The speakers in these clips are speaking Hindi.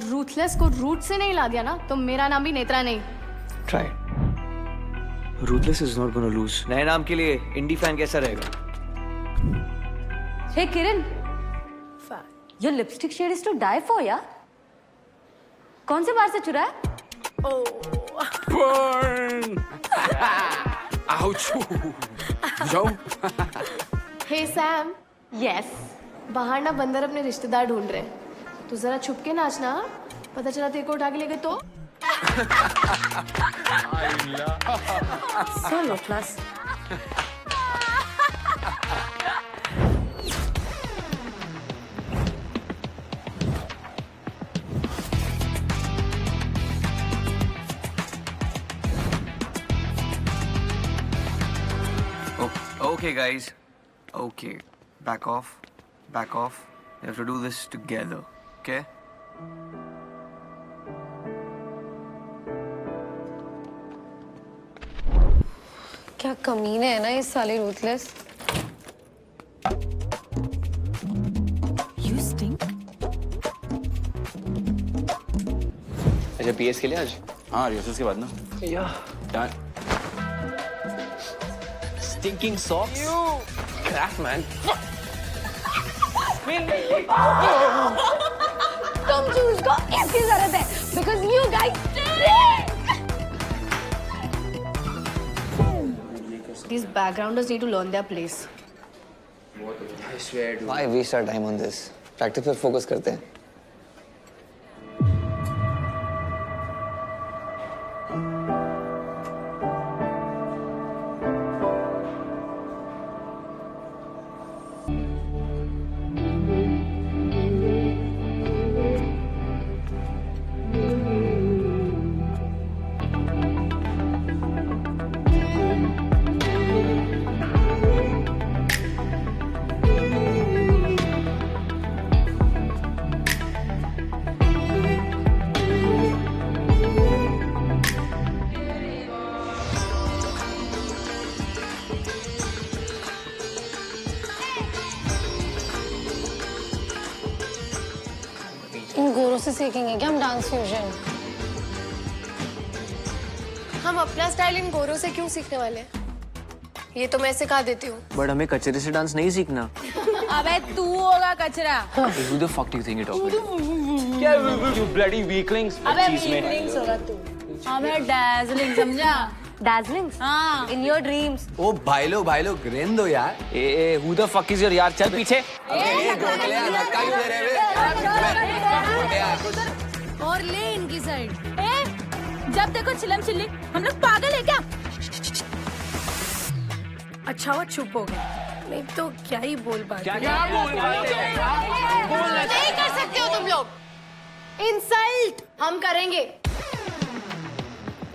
रूथलेस को रूट से नहीं ला दिया ना तो मेरा नाम भी नेत्रा नहीं। Try. Ruthless is not gonna lose. नए नाम के लिए इंडी फैन कैसा रहेगा? Hey Kiran, your lipstick shade is to die for, यार। कौन से बार से चुरा है? Burn! Ouch! जाओ। हे सैम, Yes. बाहर ना बंदर अपने रिश्तेदार ढूंढ रहे हैं, तो जरा छुप के नाचना। पता चला तेरे को उठा के ले गए तो? So low class. Okay, guys. Okay. Back off. Back off. We have to do this together. Okay? क्या कमीने है ना इस साले रूथलेस। You stink. अच्छा पीएस के लिए आज? हाँ रिहर्सल के बाद ना। Done. Stinking socks. Crap man. तुम उसको इसकी जरूरत है because you guys stink. These backgrounders need to learn their place. I swear to. Why waste our time on this? Practice पर फोकस करते हैं। इन गोरों से सीखेंगे क्या हम डांस फ्यूजन? हम अपना स्टाइल इन गोरों से क्यों सीखने वाले हैं? ये तो मैं सिखा देती हूँ। बट हमें कचरे से डांस नहीं सीखना। अबे तू होगा कचरा। Who the fuck do you think you're talking to? क्या you bloody weaklings? अबे चीज में। वीकलिंग्स होगा तू। हमें dazzling समझा? Dazzling? हाँ। In your dreams. ओ भाई लोग रहने दो यार। ए, who the fuck is your यार? चल पीछे। धक्का क्यों दे रहे और ले इनकी साइड। जब देखो चिलम चिल्ली, हम लोग पागल है क्या? अच्छा हुआ चुप हो गया, नहीं तो क्या ही बोल पाते। नहीं कर सकते हो तुम लोग। इंसल्ट हम करेंगे।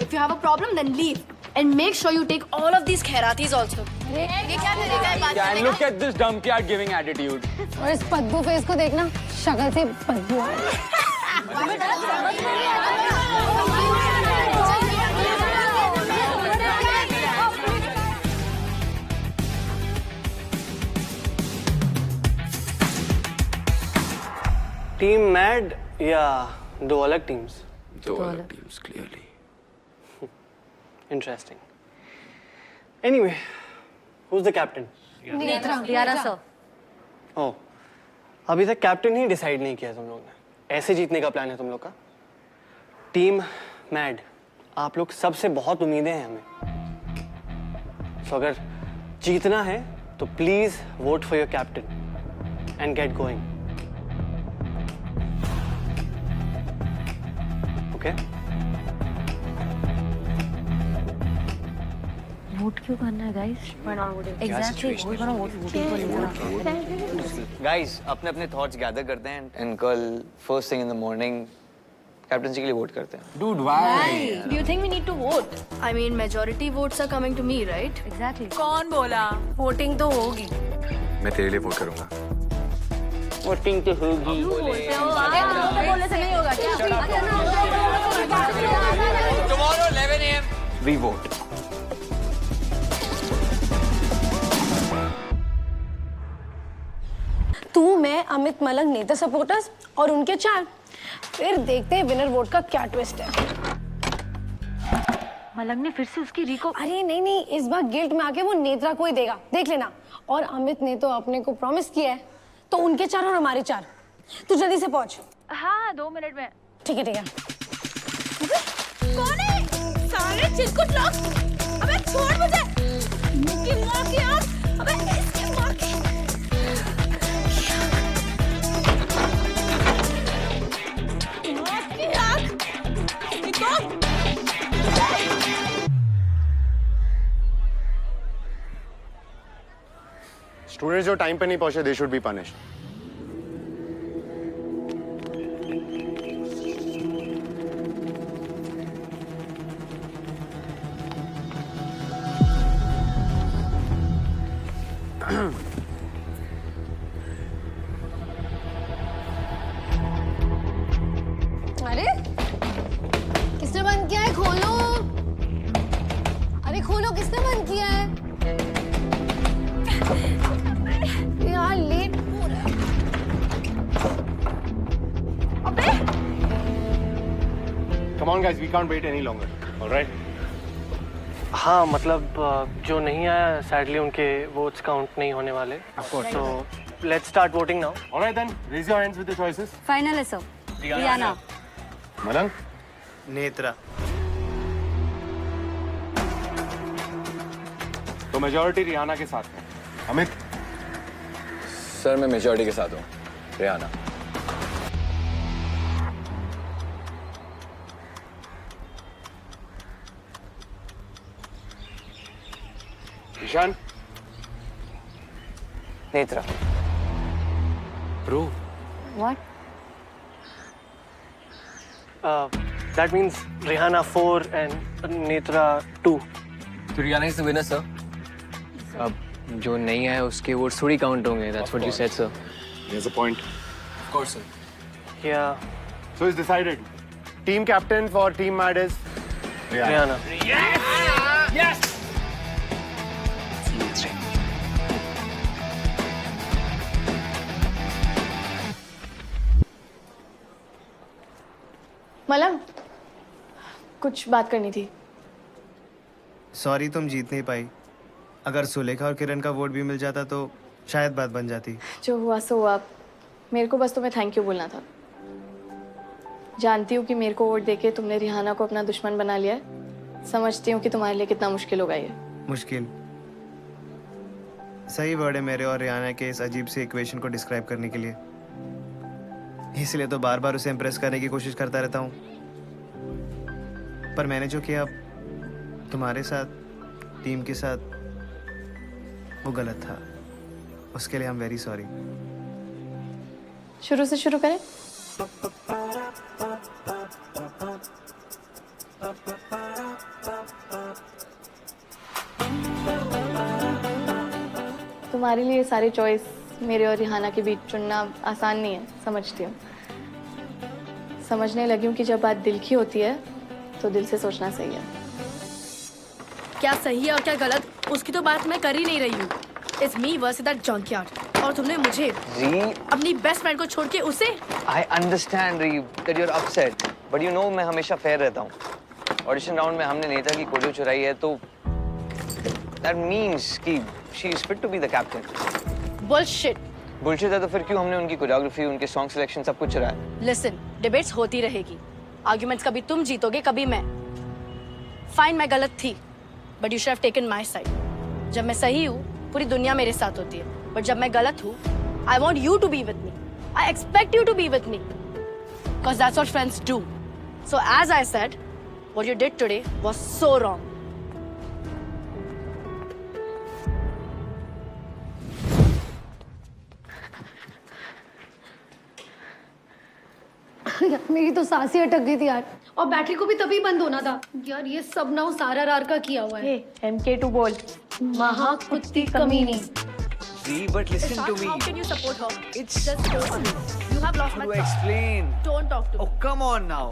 If you have a problem, then leave and make sure you take all of these खैरातीज also. ये क्या तरीका है बात करने का? Look at this dump giving attitude. और इस पद्दू फेस को देखना, शक्ल से पद्दू आ रही है। टीम मैड या दो अलग टीम्स? दो अलग teams clearly. Interesting. Anyway, who is the captain? यारा सर। ओह, अभी तक कैप्टन ही डिसाइड नहीं किया तुम लोग ने। ऐसे जीतने का प्लान है तुम लोग का? टीम मैड, आप लोग सबसे बहुत उम्मीदें हैं हमें। तो अगर जीतना है तो please vote for your captain and get going. Okay? Vote क्यों करना है गाइस? एग्जैक्टली गाइस अपने अपने थॉट्स गैदर करते हैं एंड कल first thing in the morning captaincy के लिए वोट करते हैं। Dude, why? Do you think we need to vote? I mean, majority votes are coming to me, right? Exactly. कौन बोला? वोटिंग तो होगी। मैं तेरे लिए वोट करूंगा। वोटिंग तो होगी। बोलने से नहीं होगा क्या? Tomorrow 11 AM. We vote. तू, मैं, अमित मलंग, नेता सपोर्टर्स और उनके 4। फिर देखते हैं विनर वोट का क्या ट्विस्ट है। मलंग ने फिर से उसकी री को अरे नहीं, इस बार गिल्ट में आके वो नेत्रा को ही देगा, देख लेना। और अमित ने तो अपने को प्रॉमिस किया है, तो उनके 4 और हमारे 4। तू जल्दी से पहुंच। हाँ 2 मिनट में। ठीक है। कौन है? सारे चिरकुट लोग। अबे छोड़ मुझे। मुझकी माँ की आँख। अबे इसकी माँ की। माँ की आँख। निको। स्टूडेंट्स जो टाइम पे नहीं पहुंचे दे शुड बी पनिश्ड। अरे किसने बंद किया है? खोलो। अरे खोलो, किसने बंद किया है? यार लेट हो रहा है। Come on guys, we can't wait any longer. Alright. हाँ मतलब जो नहीं आया सैडली उनके वोट्स काउंट नहीं होने वाले। तो let's start voting now. Alright then, raise your hands with the choices. Final है सर। रियाना। मलंग, नेत्रा। तो मेजॉरिटी रिहाना के साथ है। अमित, सर मैं मेजॉरिटी के साथ हूँ, Rihanna. Ishaan, Netra. Bro What? That means Rihanna 4 and Netra 2. तो Rihanna is the winner sir. अब जो नहीं आया उसके वोट्स थोड़ी काउंट होंगे। That's what you said, sir. there's a point. Of course sir. Yeah, So it's decided. Team captain for Team Mad is Rihanna. Rihanna. मलंग, कुछ बात करनी थी। सॉरी तुम जीत नहीं पाई। अगर सुलेखा और किरण का वोट भी मिल जाता तो शायद बात बन जाती। जो हुआ सो हुआ। मेरे को बस तुम्हें थैंक यू बोलना था। जानती हूँ कि मेरे को वोट देके तुमने रिहाना को अपना दुश्मन बना लिया है। समझती हूँ कि तुम्हारे लिए कितना मुश्किल होगा ये। मुश्किल सही वर्ड है मेरे और रिहाना के इस अजीब से इक्वेशन को डिस्क्राइब करने के लिए। इसलिए तो बार बार उसे इम्प्रेस करने की कोशिश करता रहता हूँ। पर मैंने जो किया तुम्हारे साथ, टीम के साथ, वो गलत था। उसके लिए आई एम वेरी सॉरी। शुरू से शुरू करें। तुम्हारे लिए सारे चॉइस मेरे और रिहाना के बीच चुनना आसान नहीं है, समझती हूँ। समझने लगी हूँ कि जब बात दिल की होती है तो दिल से सोचना सही है। क्या सही है और क्या गलत, उसकी तो बात मैं कर ही नहीं रही हूँ। It's me versus that junkyard। और तुमने मुझे अपनी बेस्ट फ्रेंड को छोड़ के उसे। I understand री that you're upset, but you know मैं हमेशा फेयर रहता हूँ। ऑडिशन राउंड में हमने नेता की कोरियो चुराई है, तो that means कि she is fit to be the captain। Bullshit। Bullshit है तो फिर क्यों हमने उनकी कोरियोग्राफी, उनके सॉन्ग सिलेक्शन सब कुछ चुराया? Listen, डिबेट्स होती रहेगी। आर्ग्यूमेंट्स कभी तुम जीतोगे कभी मैं। फाइन, मैं गलत थी, but you should have taken my side. जब मैं सही हूँ पूरी दुनिया मेरे साथ होती है, बट जब मैं गलत हूँ I want you to be with me. I expect you to be with me because that's what friends do. So as I said, what you did today was so wrong. मेरी तो सांस ही अटक गई थी यार, और बैटरी को भी तभी बंद होना था यार। ये सब ना उस RRR का किया हुआ है। MK2 बोल। महा कुत्ती कमीनी। See, but listen to me. How can you support her? It's Just don't. You have lost my trust. explain. Don't talk to me. Oh, come on now.